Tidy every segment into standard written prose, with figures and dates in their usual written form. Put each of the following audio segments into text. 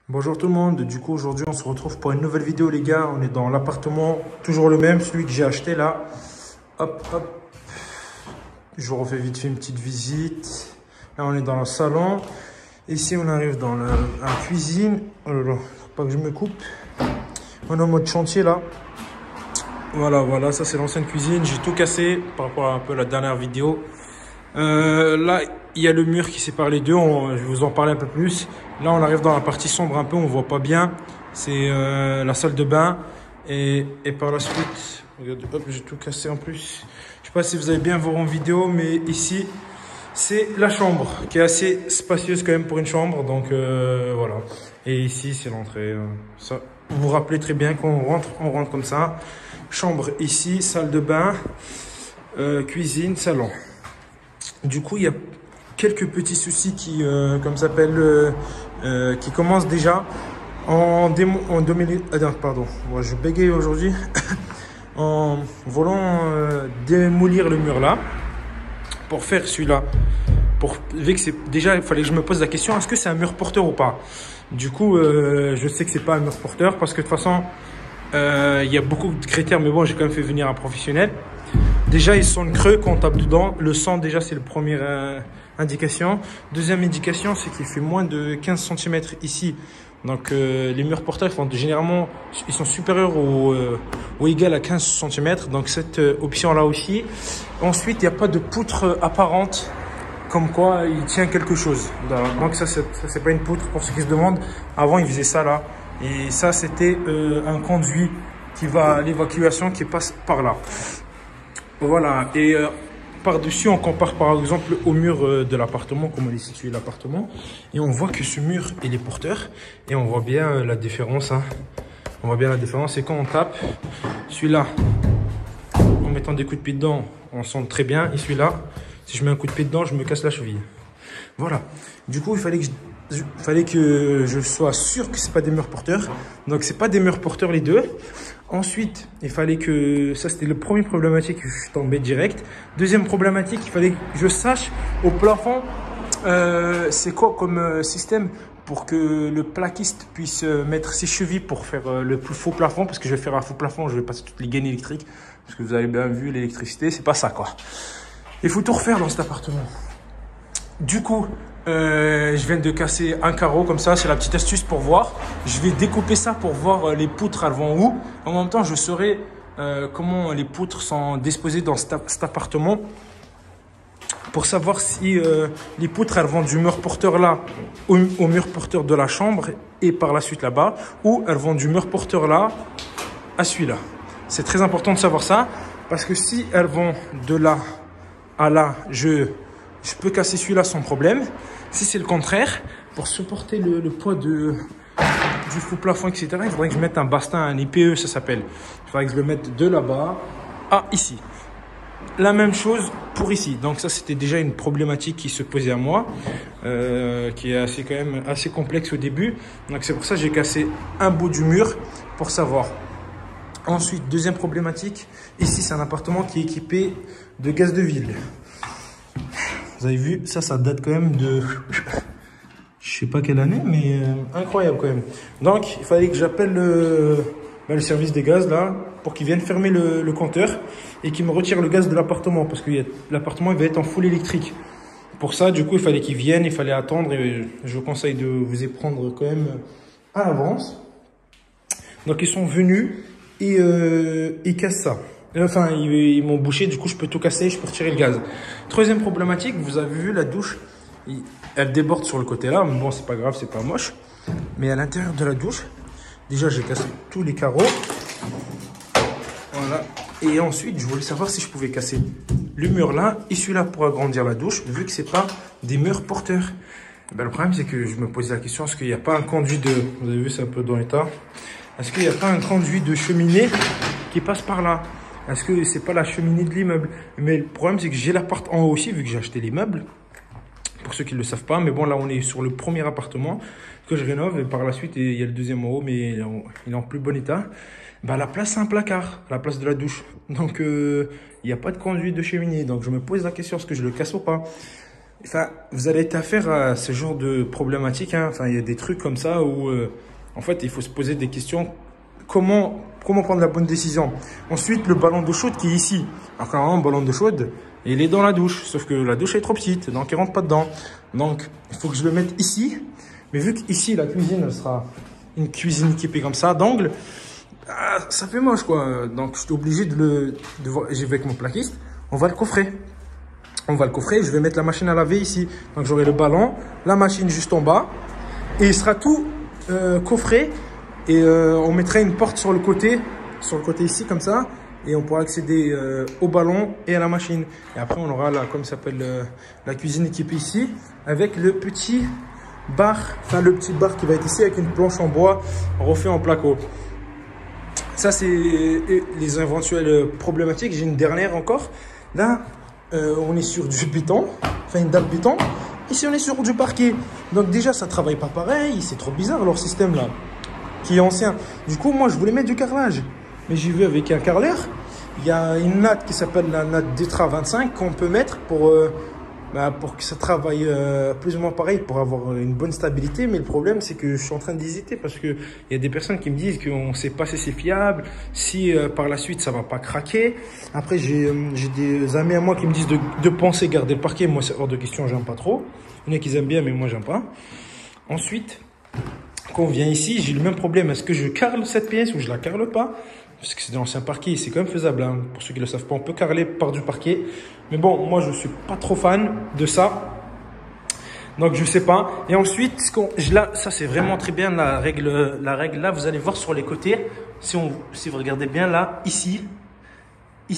Bonjour tout le monde, du coup aujourd'hui on se retrouve pour une nouvelle vidéo les gars. On est dans l'appartement, toujours le même, celui que j'ai acheté là. Hop hop, je vous refais vite fait une petite visite. Là on est dans le salon. Ici on arrive dans la cuisine. Oh là là, faut pas que je me coupe. On est en mode chantier là. Voilà, ça c'est l'ancienne cuisine. J'ai tout cassé par rapport à un peu la dernière vidéo. Là, il y a le mur qui sépare les deux. Je vais vous en parler un peu plus. Là, on arrive dans la partie sombre un peu. On voit pas bien. C'est la salle de bain. Et par la suite, regardez, hop, j'ai tout cassé en plus. Je sais pas si vous allez bien voir en vidéo, mais ici, c'est la chambre qui est assez spacieuse quand même pour une chambre. Donc voilà. Et ici, c'est l'entrée. Ça, vous vous rappelez très bien qu'on rentre, on rentre comme ça. Chambre ici, salle de bain, cuisine, salon. Du coup, il y a quelques petits soucis qui, comme ça s'appelle, qui commencent déjà en 2000. Pardon, moi je bégaye aujourd'hui. En voulant démolir le mur là pour faire celui-là. Vu que c'est déjà, il fallait que je me pose la question, est-ce que c'est un mur porteur ou pas? Du coup, je sais que c'est pas un mur porteur parce que de toute façon, il y a beaucoup de critères, mais bon, j'ai quand même fait venir un professionnel. Déjà, ils sont creux quand on tape dedans. Le sang, déjà, c'est la première indication. Deuxième indication, c'est qu'il fait moins de 15 cm ici. Donc, les murs porteurs, généralement, ils sont supérieurs ou égal à 15 cm. Donc, cette option-là aussi. Ensuite, il n'y a pas de poutre apparente, comme quoi il tient quelque chose. Donc, ça, c'est pas une poutre, pour ceux qui se demandent. Avant, ils faisaient ça là. Et ça, c'était un conduit qui va à l'évacuation, qui passe par là. Voilà, et par-dessus, on compare par exemple au mur de l'appartement, comment il est situé l'appartement. Et on voit que ce mur, il est porteur. Et on voit bien la différence. Hein. On voit bien la différence. Et quand on tape, celui-là, en mettant des coups de pied dedans, on sent très bien. Et celui-là, si je mets un coup de pied dedans, je me casse la cheville. Voilà. Du coup, il fallait que je sois sûr que c'est pas des murs porteurs. Donc, c'est pas des murs porteurs les deux. Ensuite, il fallait que... Ça, c'était le premier problématique que je suis tombé direct. Deuxième problématique, il fallait que je sache au plafond, c'est quoi comme système pour que le plaquiste puisse mettre ses chevilles pour faire le plus faux plafond. Parce que je vais faire un faux plafond, je vais passer toutes les gaines électriques. Parce que vous avez bien vu, l'électricité, c'est pas ça, quoi. Il faut tout refaire dans cet appartement. Du coup, je viens de casser un carreau comme ça, c'est la petite astuce pour voir. Je vais découper ça pour voir les poutres elles vont où. En même temps, je saurai comment les poutres sont disposées dans cet appartement pour savoir si les poutres elles vont du mur porteur là au mur porteur de la chambre et par la suite là-bas, ou elles vont du mur porteur là à celui-là. C'est très important de savoir ça parce que si elles vont de là à là, je peux casser celui-là sans problème. Si c'est le contraire, pour supporter le poids du faux plafond, etc., il faudrait que je mette un bastin, un IPE, ça s'appelle. Il faudrait que je le mette de là-bas à ici. La même chose pour ici. Donc ça, c'était déjà une problématique qui se posait à moi, qui est quand même assez complexe au début. Donc c'est pour ça que j'ai cassé un bout du mur pour savoir. Ensuite, deuxième problématique, ici c'est un appartement qui est équipé de gaz de ville. Vous avez vu, ça date quand même de... Je sais pas quelle année, mais incroyable quand même. Donc, il fallait que j'appelle le service des gaz, là, pour qu'ils viennent fermer le compteur et qu'ils me retirent le gaz de l'appartement, parce que l'appartement va être en full électrique. Pour ça, du coup, il fallait qu'ils viennent, il fallait attendre, et je vous conseille de vous y prendre quand même à l'avance. Donc, ils sont venus et ils cassent ça. Enfin, ils m'ont bouché, du coup, je peux tout casser, je peux retirer le gaz. Troisième problématique, vous avez vu la douche, elle déborde sur le côté là, mais bon, c'est pas grave, c'est pas moche. Mais à l'intérieur de la douche, déjà, j'ai cassé tous les carreaux. Voilà. Et ensuite, je voulais savoir si je pouvais casser le mur là et celui-là pour agrandir la douche, vu que c'est pas des murs porteurs. Ben, le problème, c'est que je me posais la question, est-ce qu'il n'y a pas un conduit de... Vous avez vu, c'est un peu dans l'état. Est-ce qu'il n'y a pas un conduit de cheminée qui passe par là? Est-ce que c'est pas la cheminée de l'immeuble? Mais le problème, c'est que j'ai l'appart en haut aussi, vu que j'ai acheté les meubles. Pour ceux qui ne le savent pas. Mais bon, là, on est sur le premier appartement que je rénove. Et par la suite, il y a le deuxième en haut, mais il est en plus bon état. Bah, la place, c'est un placard, à la place de la douche. Donc, il n'y a pas de conduit de cheminée. Donc, je me pose la question, est-ce que je le casse ou pas? Enfin, vous allez être affaire à ce genre de problématique. Hein. Enfin, il y a des trucs comme ça où, en fait, il faut se poser des questions. Comment prendre la bonne décision? Ensuite, le ballon d'eau chaude qui est ici. Alors, quand un ballon d'eau chaude, il est dans la douche. Sauf que la douche est trop petite, donc il rentre pas dedans. Donc, il faut que je le mette ici. Mais vu qu'ici, la cuisine, elle sera une cuisine équipée comme ça, d'angle, ça fait moche, quoi. Donc, je suis obligé de voir. J'y vais avec mon plaquiste. On va le coffrer. Je vais mettre la machine à laver ici. Donc, j'aurai le ballon, la machine juste en bas. Et il sera tout coffré. Et on mettra une porte sur le côté ici, comme ça. Et on pourra accéder au ballon et à la machine. Et après, on aura comme ça s'appelle, la cuisine équipée ici. Avec le petit bar, le petit bar qui va être ici avec une planche en bois refait en placo. Ça, c'est les éventuelles problématiques. J'ai une dernière encore. Là, on est sur du béton, une dalle béton. Ici, on est sur du parquet. Donc déjà, ça travaille pas pareil. C'est trop bizarre leur système là, qui est ancien. Du coup, moi, je voulais mettre du carrelage. Mais j'ai vu avec un carreleur, il y a une natte qui s'appelle la natte Detra 25 qu'on peut mettre pour que ça travaille plus ou moins pareil, pour avoir une bonne stabilité. Mais le problème, c'est que je suis en train d'hésiter parce qu'il y a des personnes qui me disent qu'on ne sait pas si c'est fiable, si par la suite ça va pas craquer. Après, j'ai des amis à moi qui me disent de penser garder le parquet. Moi, c'est hors de question, j'aime pas trop. Il y en a qui aiment bien, mais moi, j'aime pas. Ensuite, quand on vient ici, j'ai le même problème. Est-ce que je carle cette pièce ou je la carle pas? Parce que c'est de l'ancien parquet, c'est quand même faisable. Hein. Pour ceux qui ne le savent pas, on peut carreler par du parquet. Mais bon, moi, je ne suis pas trop fan de ça. Donc, je ne sais pas. Et ensuite, ça, c'est vraiment très bien la règle. La règle, là, vous allez voir sur les côtés. Si vous regardez bien, là, ici, et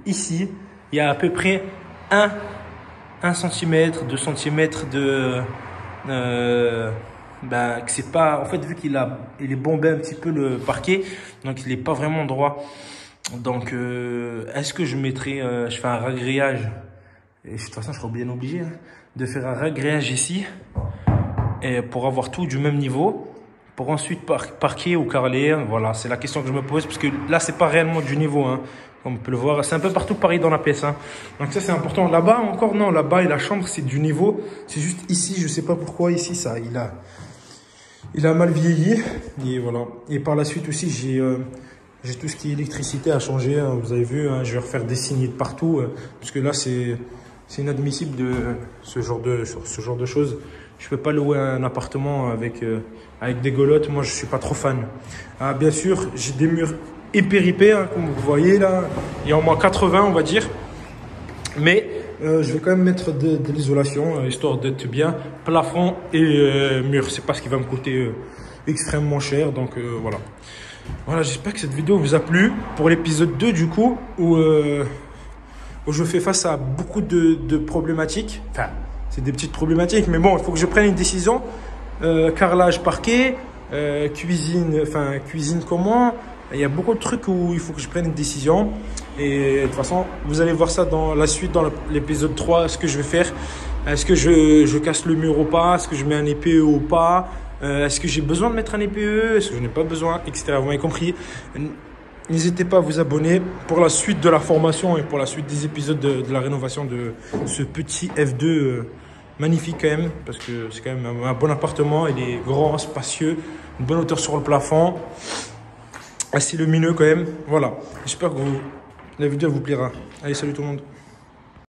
ici, il y a à peu près 1 cm, 2 cm de... que c'est pas, en fait, vu il est bombé un petit peu le parquet, donc il n'est pas vraiment droit. Donc est-ce que je mettrai, je fais un ragrillage, et de toute façon je serai bien obligé de faire un ragrillage ici, et pour avoir tout du même niveau, pour ensuite parquer ou carreler. Voilà, c'est la question que je me pose, parce que là c'est pas réellement du niveau, hein. Comme on peut le voir, c'est un peu partout pareil dans la pièce, hein. Donc ça c'est important. Là-bas encore non, là-bas et la chambre c'est du niveau, c'est juste ici, je sais pas pourquoi ici ça, il a mal vieilli. Et voilà. Et par la suite aussi, j'ai tout ce qui est électricité à changer. Hein. Vous avez vu, hein, je vais refaire des signes de partout. Parce que là, c'est inadmissible ce genre de choses. Je ne peux pas louer un appartement avec des golottes. Moi, je ne suis pas trop fan. Ah, bien sûr, j'ai des murs épais, hein, comme vous voyez là. Il y a au moins 80, on va dire. Mais je vais quand même mettre de l'isolation, histoire d'être bien. Plafond et mur, c'est pas ce qui va me coûter extrêmement cher. Donc voilà. Voilà, j'espère que cette vidéo vous a plu. Pour l'épisode 2 du coup, où je fais face à beaucoup de problématiques. Enfin, c'est des petites problématiques, mais bon, il faut que je prenne une décision. Carrelage parquet, cuisine comment. Il y a beaucoup de trucs où il faut que je prenne une décision. Et de toute façon, vous allez voir ça dans la suite, dans l'épisode 3, ce que je vais faire. Est-ce que je casse le mur ou pas? Est-ce que je mets un EPE ou pas? Est-ce que j'ai besoin de mettre un EPE? Est-ce que je n'ai pas besoin? Etc. Vous m'avez compris. N'hésitez pas à vous abonner pour la suite de la formation et pour la suite des épisodes de la rénovation de ce petit F2 magnifique quand même. Parce que c'est quand même un bon appartement. Il est grand, spacieux, une bonne hauteur sur le plafond. Assez lumineux quand même. Voilà. J'espère que la vidéo vous plaira. Allez, salut tout le monde.